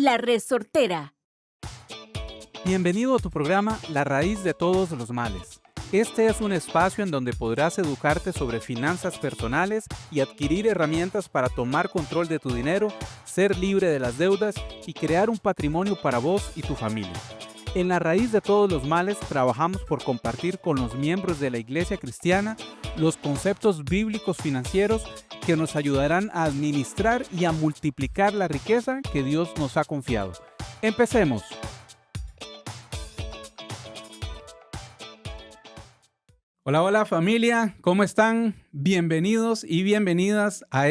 La Resortera. Bienvenido a tu programa La Raíz de Todos los Males. Este es un espacio en donde podrás educarte sobre finanzas personales y adquirir herramientas para tomar control de tu dinero, ser libre de las deudas y crear un patrimonio para vos y tu familia. En La Raíz de Todos los Males trabajamos por compartir con los miembros de la Iglesia Cristiana los conceptos bíblicos financieros que nos ayudarán a administrar y a multiplicar la riqueza que Dios nos ha confiado. ¡Empecemos! Hola, hola familia, ¿cómo están? Bienvenidos y bienvenidas a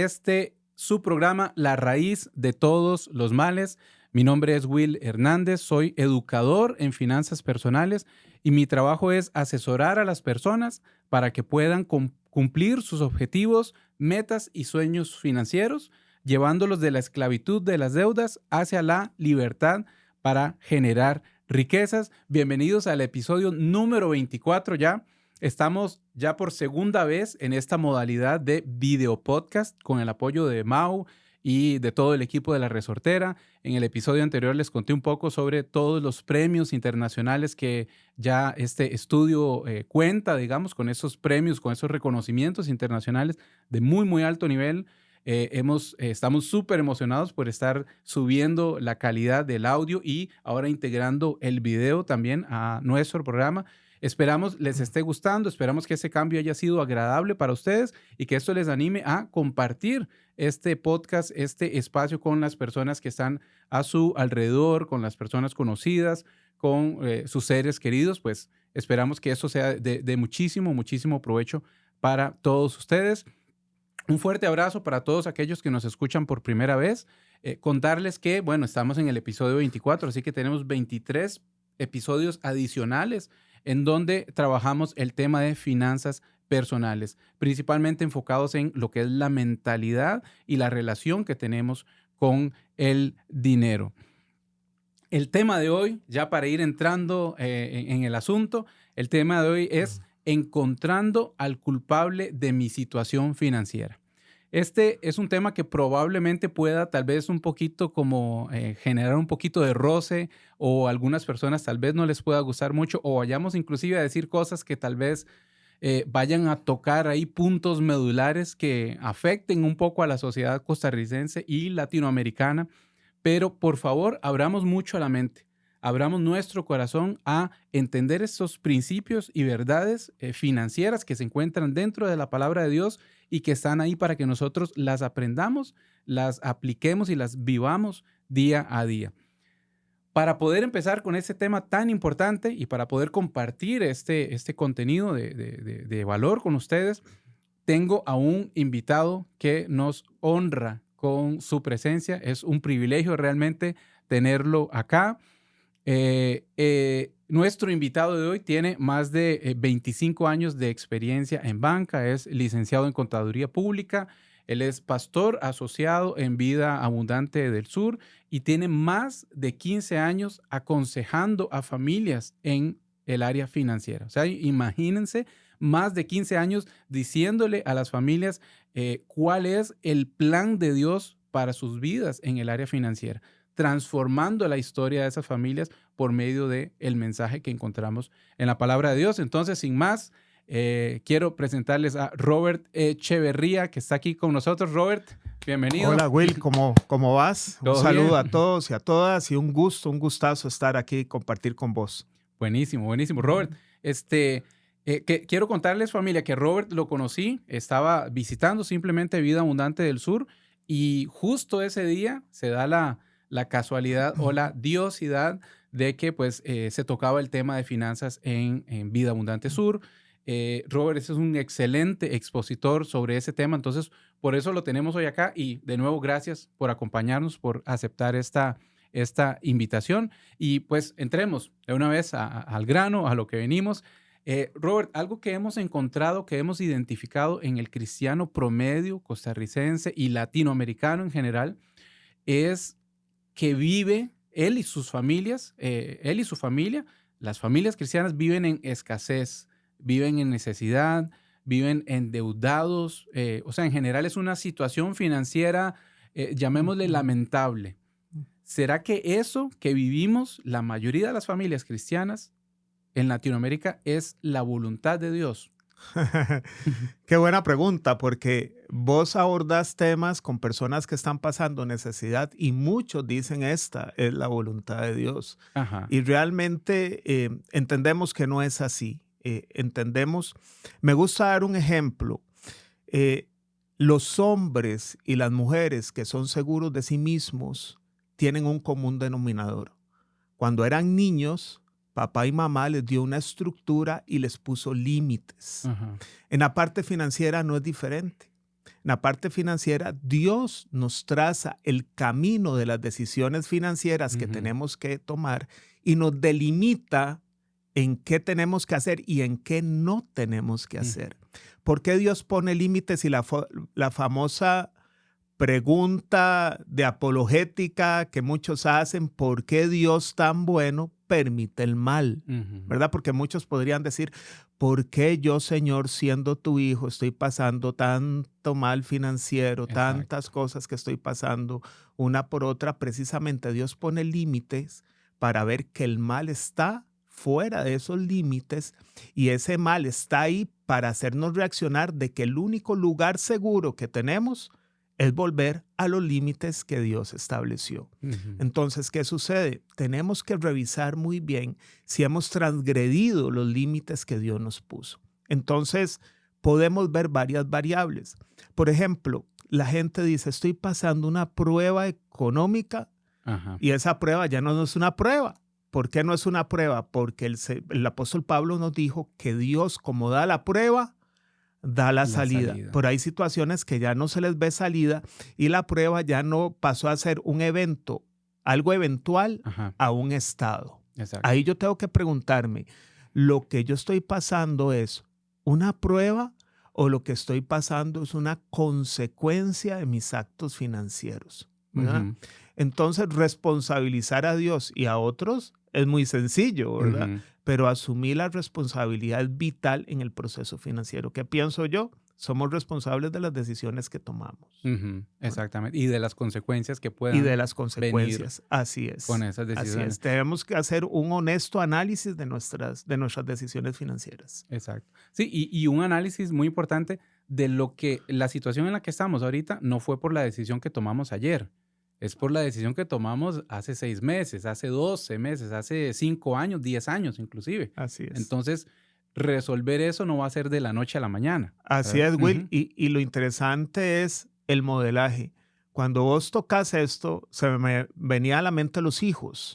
su programa La Raíz de Todos los Males. Mi nombre es Will Hernández, soy educador en finanzas personales y mi trabajo es asesorar a las personas para que puedan cumplir sus objetivos, metas y sueños financieros, llevándolos de la esclavitud de las deudas hacia la libertad para generar riquezas. Bienvenidos al episodio número 24 ya. Estamos ya por segunda vez en esta modalidad de video podcast con el apoyo de Mau y de todo el equipo de La Resortera. En el episodio anterior les conté un poco sobre todos los premios internacionales que ya este estudio cuenta, digamos, con esos premios, con esos reconocimientos internacionales de muy, muy alto nivel. Estamos súper emocionados por estar subiendo la calidad del audio y ahora integrando el video también a nuestro programa. Esperamos les esté gustando, esperamos que ese cambio haya sido agradable para ustedes y que esto les anime a compartir este podcast, este espacio con las personas que están a su alrededor, con las personas conocidas, con sus seres queridos. Pues esperamos que esto sea de muchísimo, muchísimo provecho para todos ustedes. Un fuerte abrazo para todos aquellos que nos escuchan por primera vez. Contarles que, bueno, estamos en el episodio 24, así que tenemos 23 episodios adicionales en donde trabajamos el tema de finanzas personales, principalmente enfocados en lo que es la mentalidad y la relación que tenemos con el dinero. El tema de hoy, ya para ir entrando en el asunto, el tema de hoy es encontrando al culpable de mi situación financiera. Este es un tema que probablemente pueda tal vez un poquito como generar un poquito de roce o a algunas personas tal vez no les pueda gustar mucho o vayamos inclusive a decir cosas que tal vez vayan a tocar ahí puntos medulares que afecten un poco a la sociedad costarricense y latinoamericana. Pero por favor, abramos mucho la mente, abramos nuestro corazón a entender estos principios y verdades financieras que se encuentran dentro de la palabra de Dios y que están ahí para que nosotros las aprendamos, las apliquemos y las vivamos día a día. Para poder empezar con este tema tan importante y para poder compartir este contenido de valor con ustedes, tengo a un invitado que nos honra con su presencia. Es un privilegio realmente tenerlo acá. Nuestro invitado de hoy tiene más de 25 años de experiencia en banca, es licenciado en Contaduría Pública, él es pastor asociado en Vida Abundante del Sur y tiene más de 15 años aconsejando a familias en el área financiera. O sea, imagínense, más de 15 años diciéndole a las familias cuál es el plan de Dios para sus vidas en el área financiera, transformando la historia de esas familias por medio del mensaje que encontramos en la palabra de Dios. Entonces, sin más, quiero presentarles a Robert Echeverría, que está aquí con nosotros. Robert, bienvenido. Hola Will, ¿cómo vas? Un saludo a todos y a todas y un gustazo estar aquí y compartir con vos. Buenísimo, buenísimo. Robert, quiero contarles, familia, que Robert lo conocí, estaba visitando simplemente Vida Abundante del Sur y justo ese día se da la casualidad o la diosidad de que pues se tocaba el tema de finanzas en Vida Abundante Sur. Robert es un excelente expositor sobre ese tema, entonces por eso lo tenemos hoy acá y de nuevo gracias por acompañarnos, por aceptar esta invitación y pues entremos de una vez al grano, a lo que venimos. Robert, algo que hemos encontrado, que hemos identificado en el cristiano promedio costarricense y latinoamericano en general, es que vive él y sus familias, él y su familia, las familias cristianas viven en escasez, viven en necesidad, viven endeudados, o sea, en general es una situación financiera, llamémosle lamentable. ¿será que eso que vivimos la mayoría de las familias cristianas en Latinoamérica es la voluntad de Dios? Qué buena pregunta, porque vos abordas temas con personas que están pasando necesidad y muchos dicen esta es la voluntad de Dios. Ajá. Y realmente entendemos que no es así. Me gusta dar un ejemplo. Los hombres y las mujeres que son seguros de sí mismos tienen un común denominador. Cuando eran niños, papá y mamá les dio una estructura y les puso límites. Ajá. En la parte financiera no es diferente. En la parte financiera, Dios nos traza el camino de las decisiones financieras que tenemos que tomar y nos delimita en qué tenemos que hacer y en qué no tenemos que hacer. ¿Por qué Dios pone límites? Y la famosa pregunta de apologética que muchos hacen, ¿por qué Dios tan bueno permite el mal? ¿Verdad? Porque muchos podrían decir, ¿por qué yo, Señor, siendo tu hijo, estoy pasando tanto mal financiero, tantas cosas que estoy pasando una por otra? Precisamente Dios pone límites para ver que el mal está fuera de esos límites y ese mal está ahí para hacernos reaccionar de que el único lugar seguro que tenemos es volver a los límites que Dios estableció. Entonces, ¿qué sucede? Tenemos que revisar muy bien si hemos transgredido los límites que Dios nos puso. Entonces, podemos ver varias variables. Por ejemplo, la gente dice, estoy pasando una prueba económica y esa prueba ya no es una prueba. ¿Por qué no es una prueba? Porque el apóstol Pablo nos dijo que Dios, como da la prueba, da la salida. Pero hay situaciones que ya no se les ve salida y la prueba ya no pasó a ser un evento, algo eventual, a un estado. Exacto. Ahí yo tengo que preguntarme, ¿lo que yo estoy pasando es una prueba o lo que estoy pasando es una consecuencia de mis actos financieros? ¿Verdad? Entonces, responsabilizar a Dios y a otros es muy sencillo, ¿verdad? Pero asumir la responsabilidad es vital en el proceso financiero. ¿Qué pienso yo? Somos responsables de las decisiones que tomamos. Exactamente. Y de las consecuencias que puedan venir. Y de las consecuencias, así es. Con esas decisiones. Así es. Tenemos que hacer un honesto análisis de nuestras decisiones financieras. Exacto. Sí, y un análisis muy importante de lo que la situación en la que estamos ahorita no fue por la decisión que tomamos ayer. Es por la decisión que tomamos hace 6 meses, hace 12 meses, hace 5 años, 10 años inclusive. Así es. Entonces, resolver eso no va a ser de la noche a la mañana. Así es, Will. Y lo interesante es el modelaje. Cuando vos tocas esto, se me venía a la mente los hijos.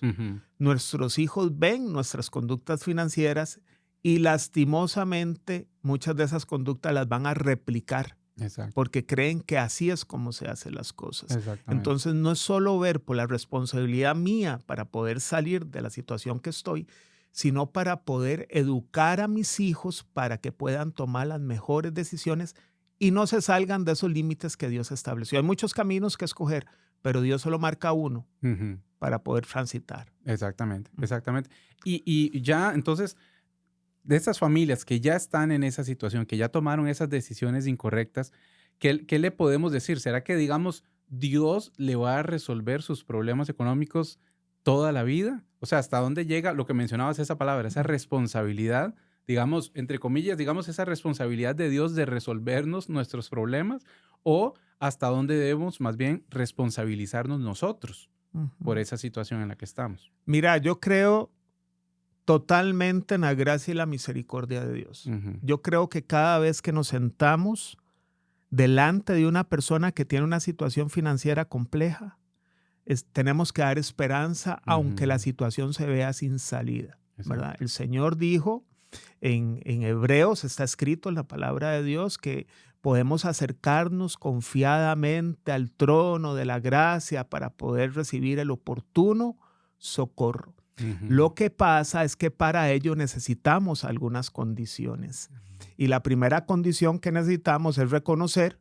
Nuestros hijos ven nuestras conductas financieras y lastimosamente muchas de esas conductas las van a replicar. Exacto. Porque creen que así es como se hacen las cosas. Entonces no es solo ver por la responsabilidad mía para poder salir de la situación que estoy, sino para poder educar a mis hijos para que puedan tomar las mejores decisiones y no se salgan de esos límites que Dios estableció. Hay muchos caminos que escoger, pero Dios solo marca uno para poder transitar. Exactamente. Y ya entonces, de esas familias que ya están en esa situación, que ya tomaron esas decisiones incorrectas, ¿qué le podemos decir? ¿Será que, digamos, Dios le va a resolver sus problemas económicos toda la vida? O sea, ¿hasta dónde llega lo que mencionabas, esa palabra, esa responsabilidad, digamos, entre comillas, digamos, esa responsabilidad de Dios de resolvernos nuestros problemas? ¿O hasta dónde debemos, más bien, responsabilizarnos nosotros por esa situación en la que estamos? Mira, yo creo totalmente en la gracia y la misericordia de Dios. Yo creo que cada vez que nos sentamos delante de una persona que tiene una situación financiera compleja, tenemos que dar esperanza, aunque la situación se vea sin salida, ¿verdad? El Señor dijo, en Hebreos está escrito en la palabra de Dios, que podemos acercarnos confiadamente al trono de la gracia para poder recibir el oportuno socorro. Lo que pasa es que para ello necesitamos algunas condiciones. Y la primera condición que necesitamos es reconocer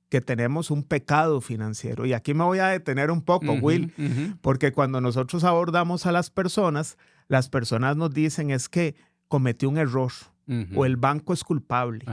que tenemos un pecado financiero. Y aquí me voy a detener un poco, Will, porque cuando nosotros abordamos a las personas nos dicen es que cometí un error, o el banco es culpable,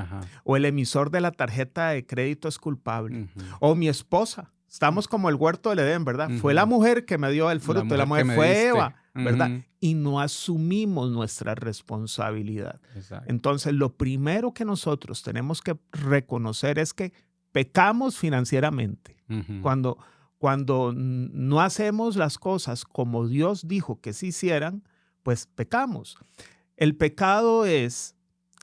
o el emisor de la tarjeta de crédito es culpable, o mi esposa Estamos como el huerto del Edén, ¿verdad? Fue la mujer que me dio el fruto, la mujer fue diste. Eva, ¿verdad? Y no asumimos nuestra responsabilidad. Exacto. Entonces, lo primero que nosotros tenemos que reconocer es que pecamos financieramente. Cuando no hacemos las cosas como Dios dijo que se hicieran, pues pecamos. El pecado es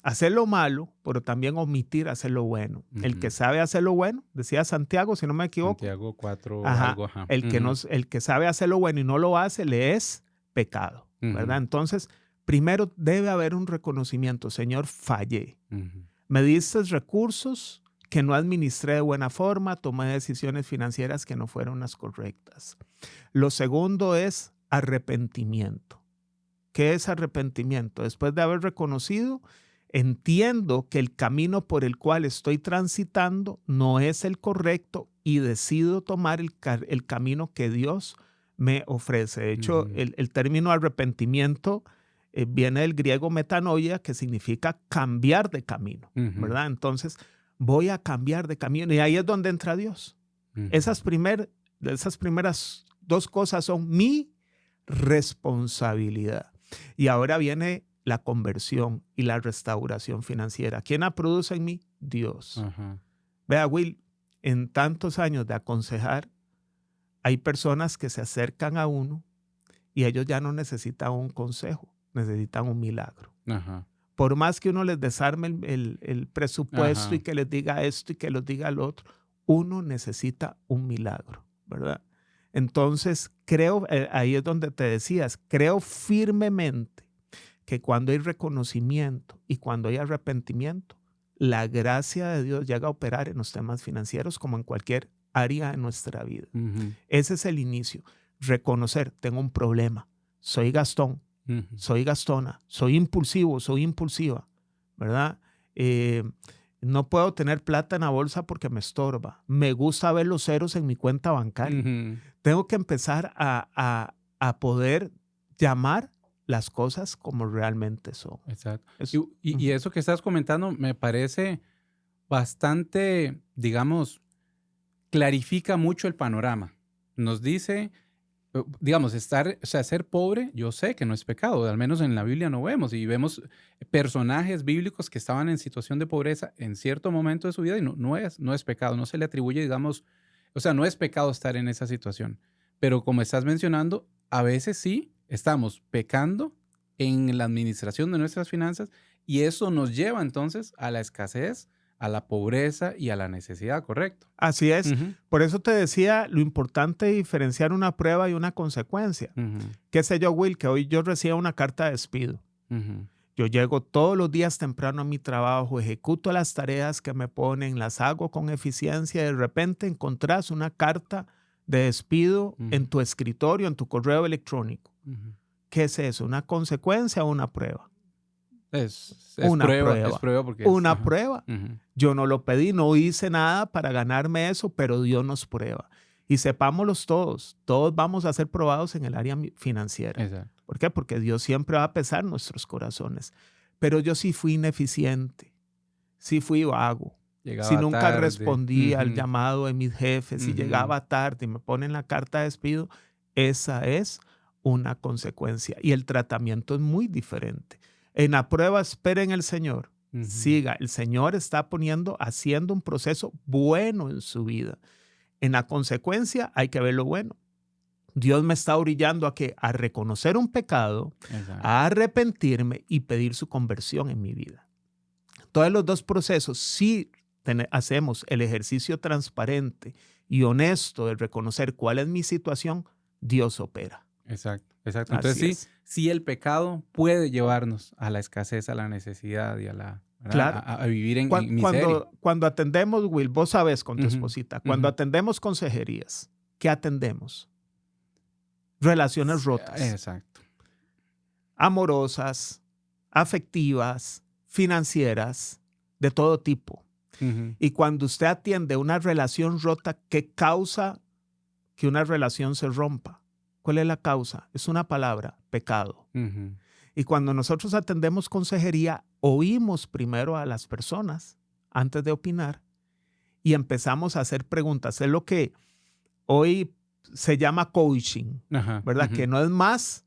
hacer lo malo, pero también omitir hacer lo bueno. El que sabe hacer lo bueno, decía Santiago, si no me equivoco. Santiago 4, Ajá, algo, ajá. El que sabe hacer lo bueno y no lo hace, le es pecado, ¿verdad? Entonces, primero debe haber un reconocimiento. Señor, fallé. Me diste recursos que no administré de buena forma, tomé decisiones financieras que no fueron las correctas. Lo segundo es arrepentimiento. ¿Qué es arrepentimiento? Después de haber reconocido, entiendo que el camino por el cual estoy transitando no es el correcto y decido tomar el camino que Dios me ofrece. De hecho, el término arrepentimiento viene del griego metanoia, que significa cambiar de camino, ¿verdad? Entonces, voy a cambiar de camino y ahí es donde entra Dios. Esas primeras dos cosas son mi responsabilidad. Y ahora viene la conversión y la restauración financiera. ¿Quién la produce en mí? Dios. Vea, Will, en tantos años de aconsejar, hay personas que se acercan a uno y ellos ya no necesitan un consejo, necesitan un milagro. Por más que uno les desarme el presupuesto y que les diga esto y que les diga lo otro, uno necesita un milagro, ¿verdad? Entonces, creo, ahí es donde te decías, creo firmemente que cuando hay reconocimiento y cuando hay arrepentimiento, la gracia de Dios llega a operar en los temas financieros como en cualquier área de nuestra vida. Ese es el inicio. Reconocer, tengo un problema, soy Gastón, soy Gastona, soy impulsivo, soy impulsiva, ¿verdad? No puedo tener plata en la bolsa porque me estorba. Me gusta ver los ceros en mi cuenta bancaria. Tengo que empezar a poder llamar las cosas como realmente son. Exacto. Y eso que estás comentando me parece bastante, digamos, clarifica mucho el panorama. Nos dice, digamos, ser pobre, yo sé que no es pecado, al menos en la Biblia no vemos, y vemos personajes bíblicos que estaban en situación de pobreza en cierto momento de su vida y no es pecado, no se le atribuye, digamos, o sea, no es pecado estar en esa situación. Pero como estás mencionando, a veces sí estamos pecando en la administración de nuestras finanzas y eso nos lleva entonces a la escasez, a la pobreza y a la necesidad, ¿correcto? Así es. Por eso te decía lo importante de diferenciar una prueba y una consecuencia. ¿Qué sé yo, Will? Que hoy yo recibo una carta de despido. Yo llego todos los días temprano a mi trabajo, ejecuto las tareas que me ponen, las hago con eficiencia y de repente encontrás una carta de despido en tu escritorio, en tu correo electrónico. ¿Qué es eso? ¿Una consecuencia o una prueba? Es una prueba. Es prueba porque una prueba. Yo no lo pedí, no hice nada para ganarme eso, pero Dios nos prueba. Y sepámoslos todos vamos a ser probados en el área financiera. Exacto. ¿Por qué? Porque Dios siempre va a pesar nuestros corazones. Pero yo sí fui ineficiente, sí fui vago, si nunca tarde. Respondí al llamado de mis jefes, si llegaba tarde y me ponen la carta de despido, esa es una consecuencia. Y el tratamiento es muy diferente. En la prueba, espera en el Señor. Siga. El Señor está haciendo un proceso bueno en su vida. En la consecuencia hay que ver lo bueno. Dios me está orillando a reconocer un pecado, a arrepentirme y pedir su conversión en mi vida. Todos los dos procesos, si hacemos el ejercicio transparente y honesto de reconocer cuál es mi situación, Dios opera. Exacto. Entonces sí, el pecado puede llevarnos a la escasez, a la necesidad y a vivir en miseria. Cuando atendemos, Will, vos sabes con tu esposita, cuando atendemos consejerías, ¿qué atendemos? Relaciones rotas. Exacto. Amorosas, afectivas, financieras, de todo tipo. Y cuando usted atiende una relación rota, ¿qué causa que una relación se rompa? ¿Cuál es la causa? Es una palabra, pecado. Y cuando nosotros atendemos consejería, oímos primero a las personas antes de opinar y empezamos a hacer preguntas. Es lo que hoy se llama coaching, Ajá, ¿verdad? Que no es más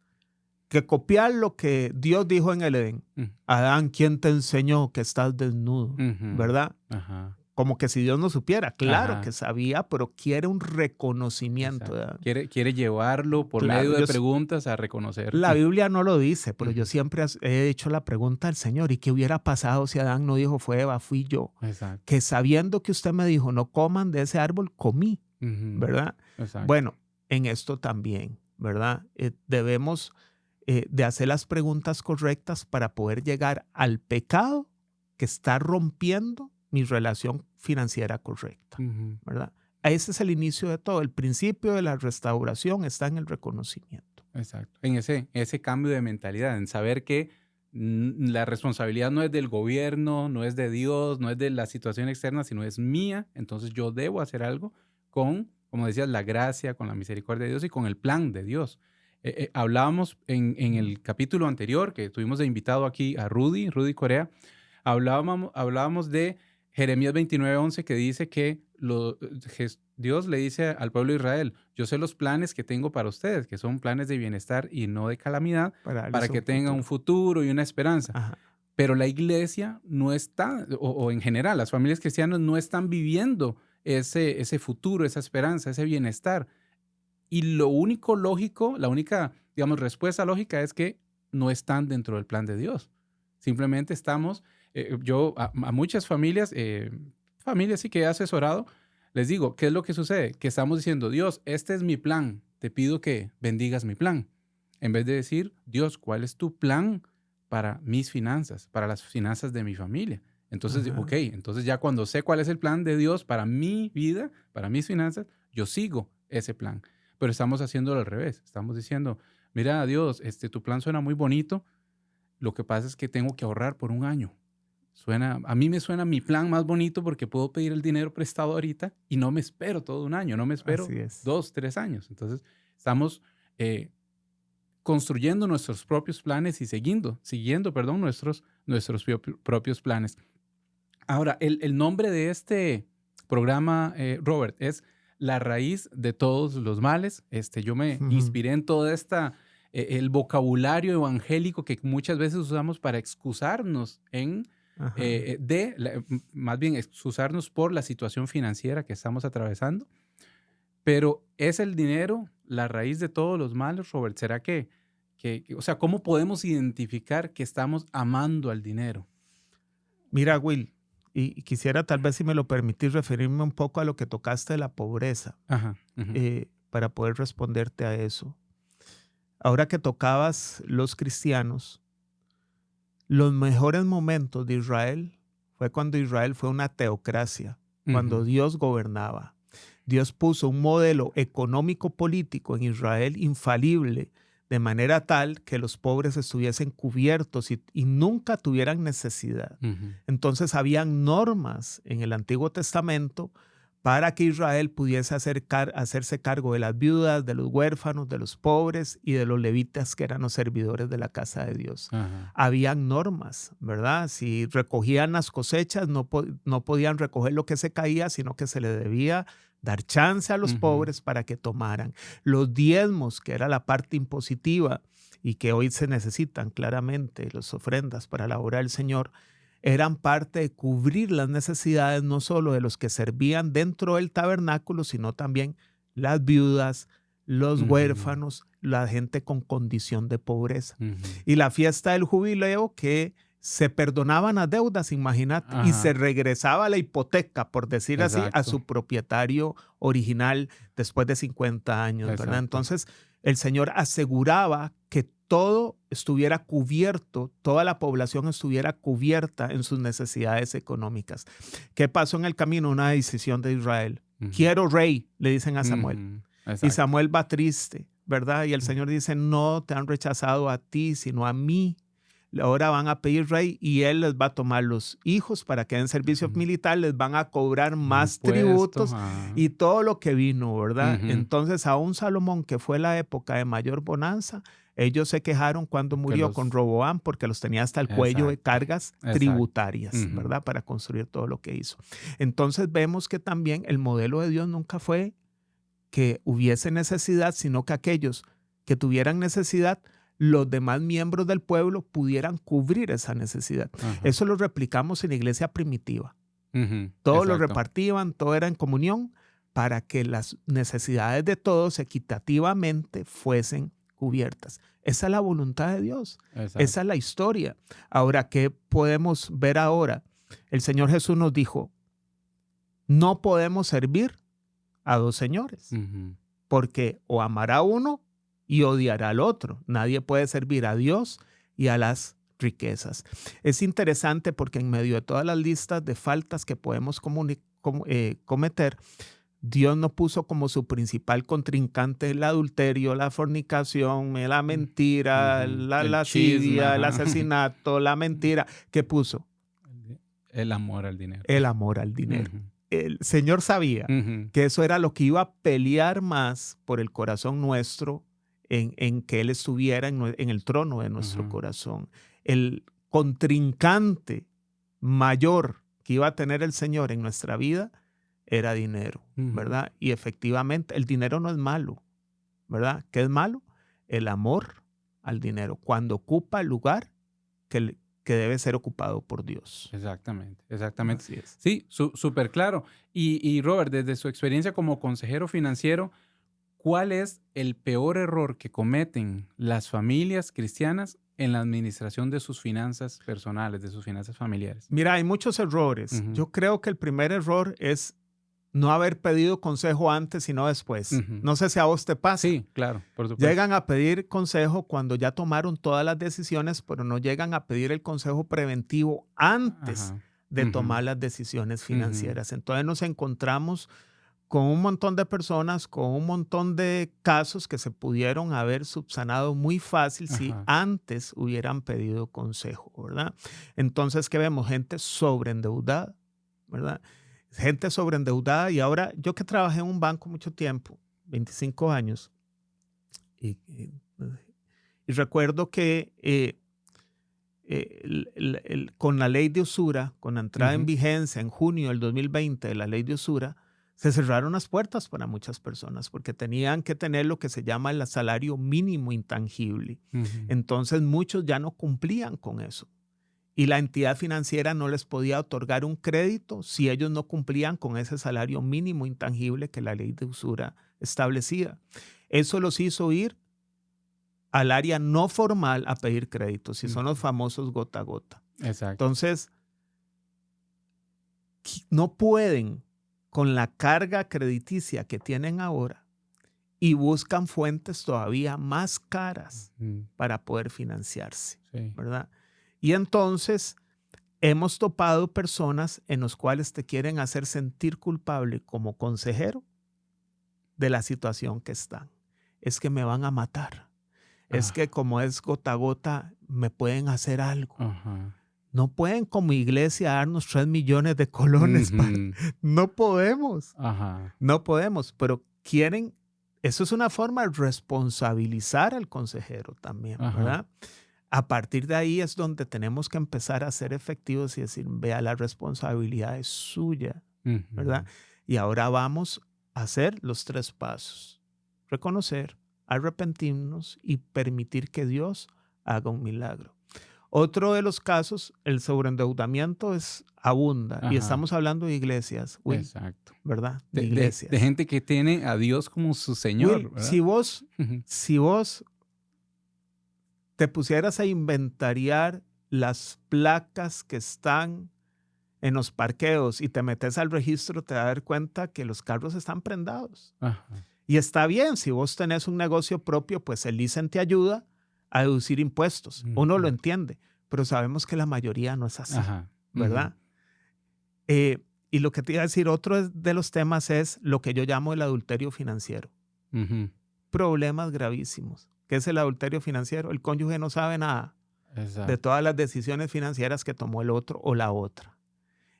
que copiar lo que Dios dijo en el Edén. Adán, ¿quién te enseñó que estás desnudo? ¿Verdad? Ajá. Como que si Dios no supiera. Claro Ajá. que sabía, pero quiere un reconocimiento. Quiere llevarlo por Claro, medio de preguntas a reconocer. La Biblia no lo dice, pero yo siempre he hecho la pregunta al Señor, ¿y qué hubiera pasado si Adán no dijo fue Eva, fui yo? Exacto. Que sabiendo que usted me dijo, no coman de ese árbol, comí, ¿verdad? Exacto. Bueno, en esto también, ¿verdad? Debemos de hacer las preguntas correctas para poder llegar al pecado que está rompiendo mi relación financiera correcta, ¿verdad? Ese es el inicio de todo. El principio de la restauración está en el reconocimiento. Exacto. En ese cambio de mentalidad, en saber que la responsabilidad no es del gobierno, no es de Dios, no es de la situación externa, sino es mía. Entonces yo debo hacer algo con, como decías, la gracia, con la misericordia de Dios y con el plan de Dios. Hablábamos en el capítulo anterior, que tuvimos de invitado aquí a Rudy Corea, hablábamos de Jeremías 29:11, que dice que Dios le dice al pueblo de Israel, yo sé los planes que tengo para ustedes, que son planes de bienestar y no de calamidad, para que tengan un futuro y una esperanza. Ajá. Pero la iglesia no está, o en general, las familias cristianas no están viviendo ese futuro, esa esperanza, ese bienestar. Y lo único lógico, la única, digamos, respuesta lógica es que no están dentro del plan de Dios. Simplemente estamos, yo a muchas familias, familias sí que he asesorado, les digo, ¿qué es lo que sucede? Que estamos diciendo, Dios, este es mi plan, te pido que bendigas mi plan. En vez de decir, Dios, ¿cuál es tu plan para mis finanzas, para las finanzas de mi familia? Entonces, ok, entonces ya cuando sé cuál es el plan de Dios para mi vida, para mis finanzas, yo sigo ese plan. Pero estamos haciéndolo al revés. Estamos diciendo, mira, Dios, tu plan suena muy bonito. Lo que pasa es que tengo que ahorrar por un año. A mí me suena mi plan más bonito porque puedo pedir el dinero prestado ahorita y no me espero todo un año, no me espero 2, 3 años. Entonces, estamos construyendo nuestros propios planes y siguiendo nuestros propios planes. Ahora, el nombre de este programa, Robert, es La raíz de todos los males. Yo me inspiré en toda el vocabulario evangélico que muchas veces usamos para excusarnos más bien excusarnos por la situación financiera que estamos atravesando. Pero ¿es el dinero la raíz de todos los males, Robert? ¿Será o sea, cómo podemos identificar que estamos amando al dinero? Mira, Will, y quisiera tal vez, si me lo permitís, referirme un poco a lo que tocaste de la pobreza, para poder responderte a eso. Ahora que tocabas los cristianos, los mejores momentos de Israel fue cuando Israel fue una teocracia, cuando Dios gobernaba. Dios puso un modelo económico-político en Israel infalible, de manera tal que los pobres estuviesen cubiertos y nunca tuvieran necesidad. Entonces habían normas en el Antiguo Testamento para que Israel pudiese hacerse cargo de las viudas, de los huérfanos, de los pobres y de los levitas, que eran los servidores de la casa de Dios. Habían normas, ¿verdad? Si recogían las cosechas, no podían recoger lo que se caía, sino que se le debía dar chance a los pobres para que tomaran. Los diezmos, que era la parte impositiva y que hoy se necesitan claramente, las ofrendas para la obra del Señor, eran parte de cubrir las necesidades no solo de los que servían dentro del tabernáculo, sino también las viudas, los huérfanos, la gente con condición de pobreza. Y la fiesta del jubileo, que se perdonaban las deudas, imagínate, y se regresaba la hipoteca, por decir así, a su propietario original después de 50 años, ¿verdad? Entonces, el Señor aseguraba que todo estuviera cubierto, toda la población estuviera cubierta en sus necesidades económicas. ¿Qué pasó en el camino? Una decisión de Israel. Quiero rey, le dicen a Samuel. Y Samuel va triste, ¿verdad? Y el Señor dice, no te han rechazado a ti, sino a mí. Ahora van a pedir rey y él les va a tomar los hijos para que den servicio militar, les van a cobrar más tributos y todo lo que vino, ¿verdad? Entonces, aún Salomón, que fue la época de mayor bonanza, ellos se quejaron cuando murió con Roboam, porque los tenía hasta el cuello de cargas tributarias, ¿verdad? Para construir todo lo que hizo. Entonces, vemos que también el modelo de Dios nunca fue que hubiese necesidad, sino que aquellos que tuvieran necesidad, los demás miembros del pueblo pudieran cubrir esa necesidad. Ajá. Eso lo replicamos en la iglesia primitiva. Ujú, Todos lo exacto. repartían, todo era en comunión para que las necesidades de todos equitativamente fuesen cubiertas. Esa es la voluntad de Dios. Exacto. Esa es la historia. Ahora, ¿qué podemos ver ahora? El Señor Jesús nos dijo, no podemos servir a dos señores, Ujú. porque o amará a uno y odiará al otro. Nadie puede servir a Dios y a las riquezas. Es interesante porque en medio de todas las listas de faltas que podemos cometer, Dios no puso como su principal contrincante el adulterio, la fornicación, la mentira, Ujú. la El lascivia, chisme, el ajá. asesinato, la mentira. ¿Qué puso? El amor al dinero. El amor al dinero. Ujú. El Señor sabía Ujú. que eso era lo que iba a pelear más por el corazón nuestro, en que Él estuviera en el trono de nuestro Ujú. corazón. El contrincante mayor que iba a tener el Señor en nuestra vida era dinero, Ujú. ¿verdad? Y efectivamente, el dinero no es malo, ¿verdad? ¿Qué es malo? El amor al dinero, cuando ocupa el lugar que debe ser ocupado por Dios. Exactamente, exactamente. Así es. Sí, súper claro. Y Robert, desde su experiencia como consejero financiero, ¿cuál es el peor error que cometen las familias cristianas en la administración de sus finanzas personales, de sus finanzas familiares? Mira, hay muchos errores. Ujú. Yo creo que el primer error es no haber pedido consejo antes, sino después. Ujú. No sé si a vos te pasa. Sí, claro, por supuesto. Llegan a pedir consejo cuando ya tomaron todas las decisiones, pero no llegan a pedir el consejo preventivo antes Ajá. de Ujú. tomar las decisiones financieras. Entonces nos encontramos con un montón de personas, con un montón de casos que se pudieron haber subsanado muy fácil si Ajá. antes hubieran pedido consejo, ¿verdad? Entonces, ¿qué vemos? Gente sobreendeudada, ¿verdad? Gente sobreendeudada. Y ahora, yo que trabajé en un banco mucho tiempo, 25 años, y recuerdo que con la ley de usura, con la entrada en Ujú. vigencia en junio del 2020 de la ley de usura, se cerraron las puertas para muchas personas porque tenían que tener lo que se llama el salario mínimo intangible. Ujú. Entonces muchos ya no cumplían con eso. Y la entidad financiera no les podía otorgar un crédito si ellos no cumplían con ese salario mínimo intangible que la ley de usura establecía. Eso los hizo ir al área no formal a pedir créditos, y son los famosos gota a gota. Exacto. Entonces, no pueden con la carga crediticia que tienen ahora y buscan fuentes todavía más caras Ujú. para poder financiarse, Sí. ¿verdad? Y entonces hemos topado personas en las cuales te quieren hacer sentir culpable como consejero de la situación que están. Es que me van a matar. Es que como es gota a gota, me pueden hacer algo. Ajá. No pueden como iglesia darnos 3 millones de colones. Ujú. No podemos. Ajá. No podemos, pero quieren, eso es una forma de responsabilizar al consejero también, Ajá. ¿verdad? A partir de ahí es donde tenemos que empezar a ser efectivos y decir, vea, la responsabilidad es suya, Ujú. ¿verdad? Y ahora vamos a hacer los 3 pasos. Reconocer, arrepentirnos y permitir que Dios haga un milagro. Otro de los casos, el sobreendeudamiento abunda. Ajá. Y estamos hablando de iglesias, Will, Exacto. ¿verdad? De De iglesias. gente que tiene a Dios como su Señor, Will, ¿verdad? Ujú. si vos te pusieras a inventariar las placas que están en los parqueos y te metes al registro, te vas a dar cuenta que los carros están prendados. Ajá. Y está bien, si vos tenés un negocio propio, pues el ICEN te ayuda a deducir impuestos. Uno lo Ujú. entiende, pero sabemos que la mayoría no es así, Ajá. ¿verdad? Y lo que te iba a decir, otro de los temas es lo que yo llamo el adulterio financiero. Ujú. Problemas gravísimos. ¿Qué es el adulterio financiero? El cónyuge no sabe nada de Exacto. todas las decisiones financieras que tomó el otro o la otra.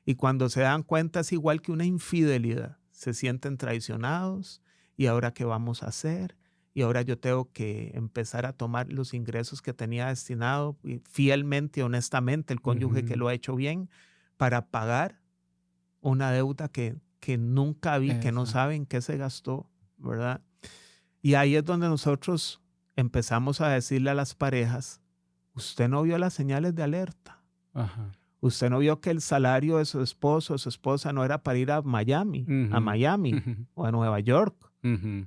Y cuando se dan cuenta es igual que una infidelidad. Se sienten traicionados. ¿Y ahora qué vamos a hacer? Y ahora yo tengo que empezar a tomar los ingresos que tenía destinado fielmente, honestamente, el cónyuge que Ujú. lo ha hecho bien, para pagar una deuda que nunca vi, que no Exacto. saben qué se gastó, ¿verdad? Y ahí es donde nosotros empezamos a decirle a las parejas, usted no vio las señales de alerta. Ajá. Usted no vio que el salario de su esposo o su esposa no era para ir a Miami, o a Nueva York,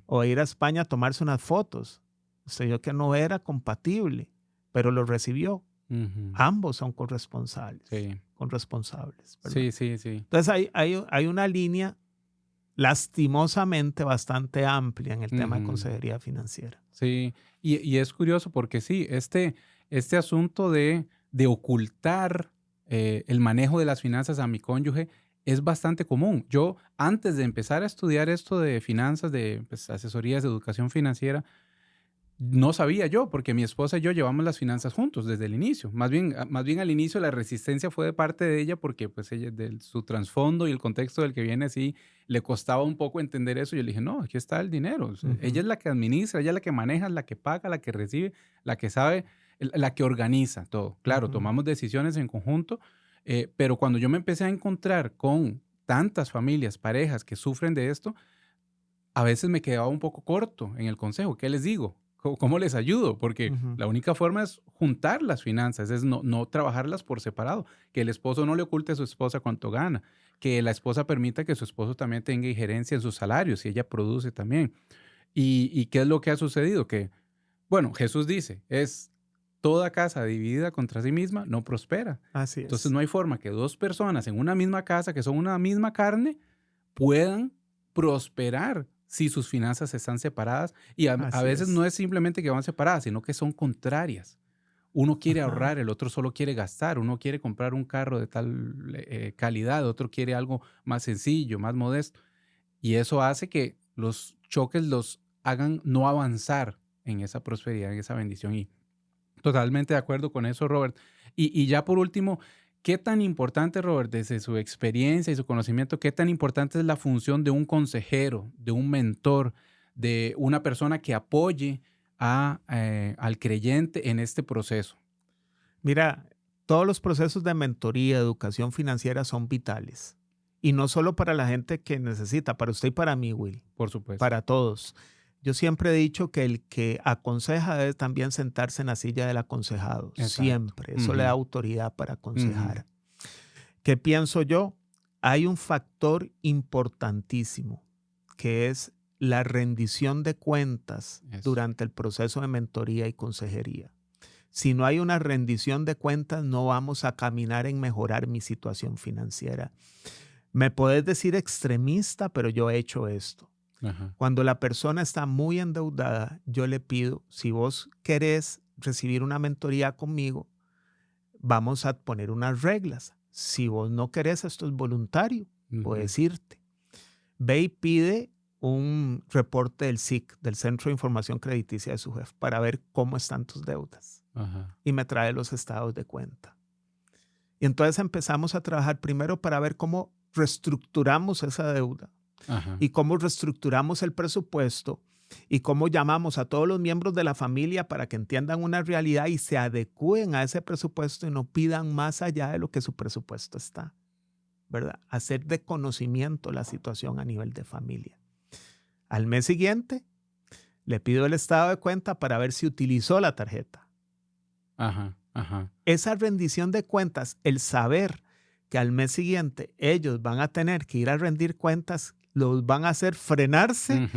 o a ir a España a tomarse unas fotos. Usted vio que no era compatible, pero lo recibió. Ambos son corresponsables. Sí. Corresponsables, ¿verdad? Sí, sí, sí. Entonces hay una línea lastimosamente bastante amplia en el tema de consejería financiera. Sí, y es curioso porque sí, este asunto de ocultar el manejo de las finanzas a mi cónyuge es bastante común. Yo, antes de empezar a estudiar esto de finanzas, de asesorías de educación financiera, no sabía yo, porque mi esposa y yo llevamos las finanzas juntos desde el inicio. Más bien al inicio la resistencia fue de parte de ella porque pues ella, su trasfondo y el contexto del que viene, sí, le costaba un poco entender eso. Yo le dije, no, aquí está el dinero. O sea, ella es la que administra, ella es la que maneja, la que paga, la que recibe, la que sabe, la que organiza todo. Claro, tomamos decisiones en conjunto, pero cuando yo me empecé a encontrar con tantas familias, parejas que sufren de esto, a veces me quedaba un poco corto en el consejo. ¿Qué les digo? ¿Cómo les ayudo? Porque la única forma es juntar las finanzas, es no trabajarlas por separado. Que el esposo no le oculte a su esposa cuánto gana. Que la esposa permita que su esposo también tenga injerencia en sus salarios y ella produce también. ¿Y qué es lo que ha sucedido? Que, bueno, Jesús dice, es toda casa dividida contra sí misma no prospera. Así es. Entonces no hay forma que dos personas en una misma casa, que son una misma carne, puedan prosperar si sus finanzas están separadas. Y a veces no es simplemente que van separadas, sino que son contrarias. Uno quiere ahorrar, el otro solo quiere gastar. Uno quiere comprar un carro de tal calidad, otro quiere algo más sencillo, más modesto. Y eso hace que los choques los hagan no avanzar en esa prosperidad, en esa bendición. Y totalmente de acuerdo con eso, Robert. Y ya por último, ¿qué tan importante, Robert, desde su experiencia y su conocimiento, qué tan importante es la función de un consejero, de un mentor, de una persona que apoye al creyente en este proceso? Mira, todos los procesos de mentoría, educación financiera son vitales. Y no solo para la gente que necesita, para usted y para mí, Will. Por supuesto. Para todos. Yo siempre he dicho que el que aconseja debe también sentarse en la silla del aconsejado. Exacto. Siempre. Eso le da autoridad para aconsejar. ¿Qué pienso yo? Hay un factor importantísimo que es la rendición de cuentas durante el proceso de mentoría y consejería. Si no hay una rendición de cuentas, no vamos a caminar en mejorar mi situación financiera. Me puedes decir extremista, pero yo he hecho esto. Cuando la persona está muy endeudada, yo le pido, si vos querés recibir una mentoría conmigo, vamos a poner unas reglas. Si vos no querés, esto es voluntario, puedes irte. Ve y pide un reporte del SIC, del Centro de Información Crediticia de su jefe, para ver cómo están tus deudas. Y me trae los estados de cuenta. Y entonces empezamos a trabajar primero para ver cómo reestructuramos esa deuda. Y cómo reestructuramos el presupuesto y cómo llamamos a todos los miembros de la familia para que entiendan una realidad y se adecúen a ese presupuesto y no pidan más allá de lo que su presupuesto está, ¿verdad? Hacer de conocimiento la situación a nivel de familia. Al mes siguiente, le pido el estado de cuenta para ver si utilizó la tarjeta. Esa rendición de cuentas, el saber que al mes siguiente ellos van a tener que ir a rendir cuentas, los van a hacer frenarse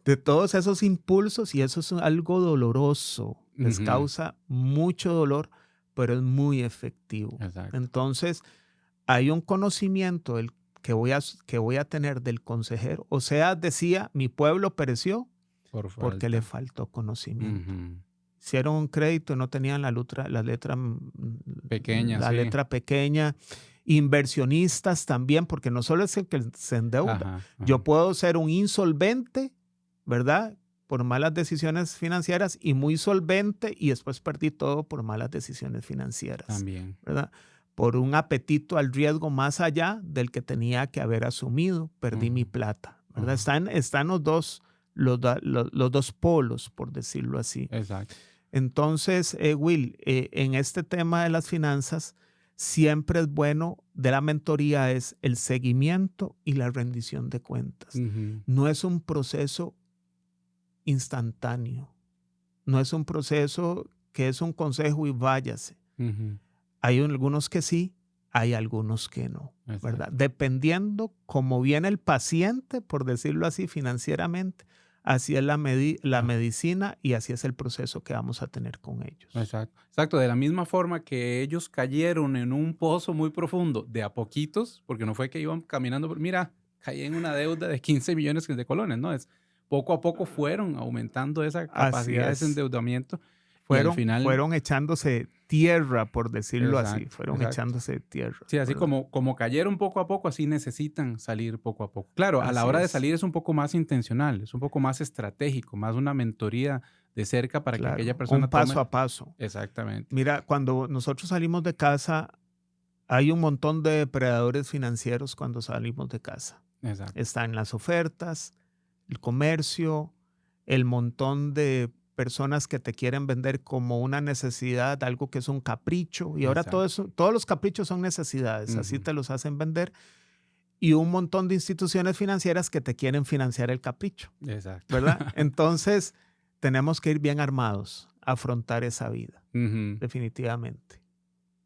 de todos esos impulsos y eso es algo doloroso. Les causa mucho dolor, pero es muy efectivo. Exacto. Entonces, hay un conocimiento que voy a tener del consejero. O sea, decía, mi pueblo pereció porque le faltó conocimiento. Hicieron un crédito, no tenían la letra pequeña. Inversionistas también, porque no solo es el que se endeuda. Yo puedo ser un insolvente, ¿verdad? Por malas decisiones financieras y muy solvente y después perdí todo por malas decisiones financieras. También. ¿Verdad? Por un apetito al riesgo más allá del que tenía que haber asumido, perdí mi plata, ¿verdad? Están los dos polos, por decirlo así. Exacto. Entonces, Will, en este tema de las finanzas, siempre es bueno de la mentoría es el seguimiento y la rendición de cuentas. No es un proceso instantáneo. No es un proceso que es un consejo y váyase. Ujú. Hay algunos que sí, hay algunos que no, Exacto. ¿verdad? Dependiendo cómo viene el paciente, por decirlo así, financieramente, así es la medicina y así es el proceso que vamos a tener con ellos. Exacto. Exacto. De la misma forma que ellos cayeron en un pozo muy profundo de a poquitos, porque no fue que iban caminando, mira, caí en una deuda de 15 millones de colones, ¿no? Es poco a poco fueron aumentando esa Así capacidad de ese es. endeudamiento y al final... Fueron echándose tierra, por decirlo así. Exacto, Fueron exacto. echándose tierra. Sí, así ¿verdad? como cayeron poco a poco, así necesitan salir poco a poco. Claro, a la Así hora de es. salir es un poco más intencional, es un poco más estratégico, más una mentoría de cerca para que aquella Claro, persona un paso tome. a paso. Exactamente. Mira, cuando nosotros salimos de casa, hay un montón de depredadores financieros cuando salimos de casa. Exacto. Están las ofertas, el comercio, el montón de personas que te quieren vender como una necesidad, algo que es un capricho. Y ahora todo Exacto. eso, todos los caprichos son necesidades, así Ujú. te los hacen vender. Y un montón de instituciones financieras que te quieren financiar el capricho, Exacto. ¿verdad? Entonces, tenemos que ir bien armados a afrontar esa vida, Ujú. definitivamente.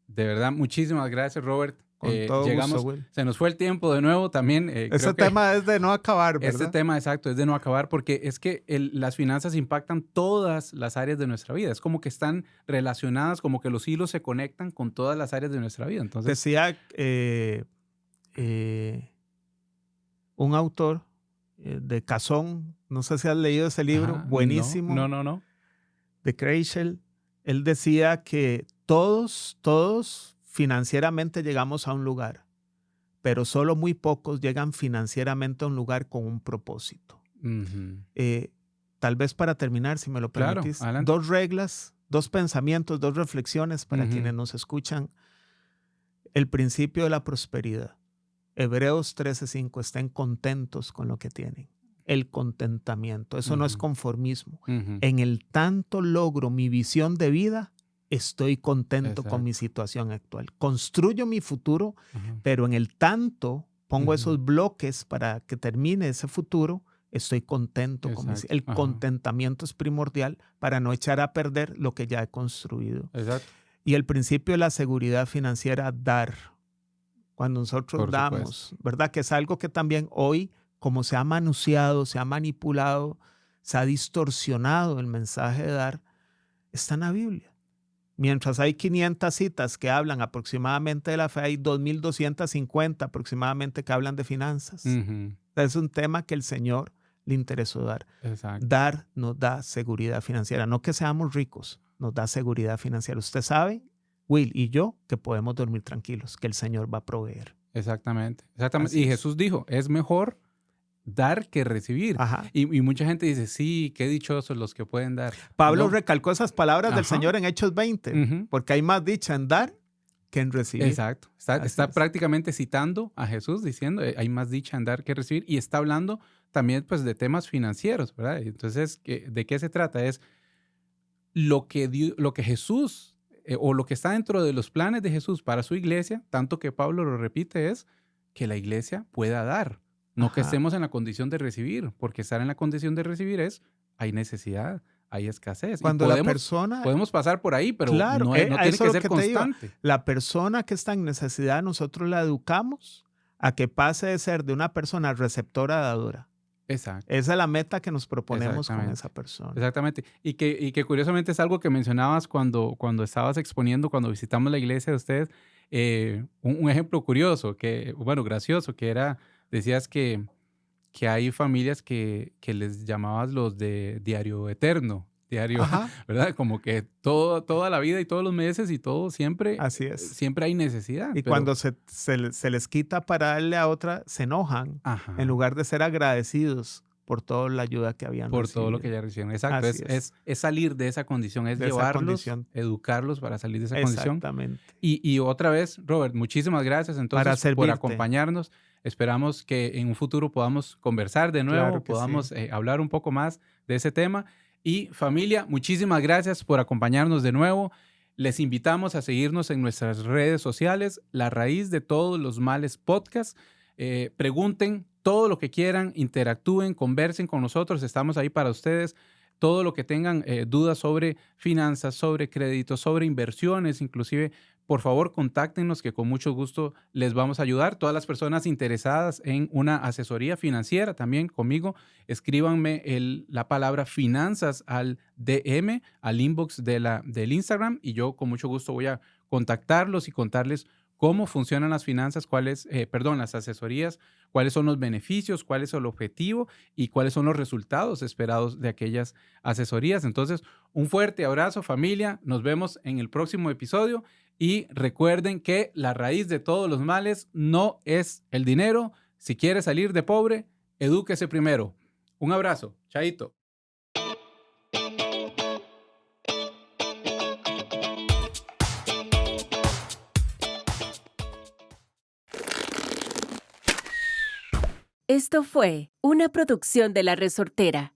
De verdad, muchísimas gracias, Robert. Con todo gusto, Llegamos, Will. se nos fue el tiempo de nuevo también. Ese Creo que tema es de no acabar, este ¿verdad? tema, exacto, es de no acabar porque es que las finanzas impactan todas las áreas de nuestra vida. Es como que están relacionadas, como que los hilos se conectan con todas las áreas de nuestra vida. Entonces, Decía un autor de Cazón, no sé si has leído ese libro, ajá, buenísimo, no. de Kreisel. Él decía que todos financieramente llegamos a un lugar, pero solo muy pocos llegan financieramente a un lugar con un propósito. Ujú. Tal vez para terminar, si me lo Claro, permitís, adelante. 2 reglas, 2 pensamientos, 2 reflexiones para Ujú. quienes nos escuchan. El principio de la prosperidad. Hebreos 13:5, estén contentos con lo que tienen. El contentamiento, eso no es Ujú. conformismo. Ujú. En el tanto logro mi visión de vida, estoy contento con mi Exacto. situación actual. Construyo mi futuro, Ajá. pero en el tanto pongo Ujú. esos bloques para que termine ese futuro, estoy contento con mi... Exacto. El Ajá. contentamiento es primordial para no echar a perder lo que ya he construido. Exacto. Y el principio de la seguridad financiera, dar. Cuando nosotros Por supuesto. damos, ¿verdad? Que es algo que también hoy, como se ha manoseado, se ha manipulado, se ha distorsionado el mensaje de dar, está en la Biblia. Mientras hay 500 citas que hablan aproximadamente de la fe, hay 2.250 aproximadamente que hablan de finanzas. Ujú. Es un tema que el Señor le interesó dar. Exacto. Dar nos da seguridad financiera. No que seamos ricos, nos da seguridad financiera. Usted sabe, Will y yo, que podemos dormir tranquilos, que el Señor va a proveer. Exactamente. Exactamente. Así Y es. Jesús dijo, es mejor dar que recibir. Ajá. Y mucha gente dice, sí, qué dichosos los que pueden dar. Pablo No. recalcó esas palabras del Ajá. Señor en Hechos 20, Ujú. porque hay más dicha en dar que en recibir. Exacto. Está Así es. prácticamente citando a Jesús diciendo, hay más dicha en dar que recibir. Y está hablando también pues de temas financieros, ¿verdad? Entonces, ¿de qué se trata? Es lo que Jesús o lo que está dentro de los planes de Jesús para su iglesia, tanto que Pablo lo repite, es que la iglesia pueda dar, no que Ajá. estemos en la condición de recibir, porque estar en la condición de recibir hay necesidad, hay escasez. Cuando y la persona, podemos pasar por ahí, pero claro, no a tiene eso que es lo ser que te iba. constante. La persona que está en necesidad, nosotros la educamos a que pase de ser de una persona receptora a dadora. Exacto. Esa es la meta que nos proponemos con Exactamente. esa persona. Exactamente. Y que curiosamente es algo que mencionabas cuando estabas exponiendo, cuando visitamos la iglesia de ustedes, un ejemplo curioso, gracioso, que era, decías que hay familias que les llamabas los de diario eterno, diario, Ajá, ¿verdad? Como que toda la vida y todos los meses y todo, siempre así es. siempre hay necesidad. Y pero, cuando se les quita para darle a otra, se enojan ajá, en lugar de ser agradecidos por toda la ayuda que habían por recibido. todo lo que ya recibieron. Exacto, Así es. es salir de esa condición, es De esa llevarlos, condición. educarlos para salir de esa condición. Exactamente. Y otra vez, Robert, muchísimas gracias Para entonces por servirte. acompañarnos. Esperamos que en un futuro podamos conversar de nuevo, Claro que podamos sí. hablar un poco más de ese tema. Y familia, muchísimas gracias por acompañarnos de nuevo. Les invitamos a seguirnos en nuestras redes sociales, La Raíz de Todos los Males Podcast. Pregunten todo lo que quieran, interactúen, conversen con nosotros. Estamos ahí para ustedes. todo lo que tengan dudas sobre finanzas, sobre créditos, sobre inversiones, inclusive, por favor, contáctenos que con mucho gusto les vamos a ayudar. Todas las personas interesadas en una asesoría financiera también conmigo, escríbanme la palabra finanzas al DM, al inbox del Instagram, y yo con mucho gusto voy a contactarlos y contarles cómo funcionan las finanzas, las asesorías, cuáles son los beneficios, cuál es el objetivo y cuáles son los resultados esperados de aquellas asesorías. Entonces, un fuerte abrazo, familia. Nos vemos en el próximo episodio y recuerden que la raíz de todos los males no es el dinero. Si quiere salir de pobre, edúquese primero. Un abrazo. Chaito. Esto fue una producción de La Resortera.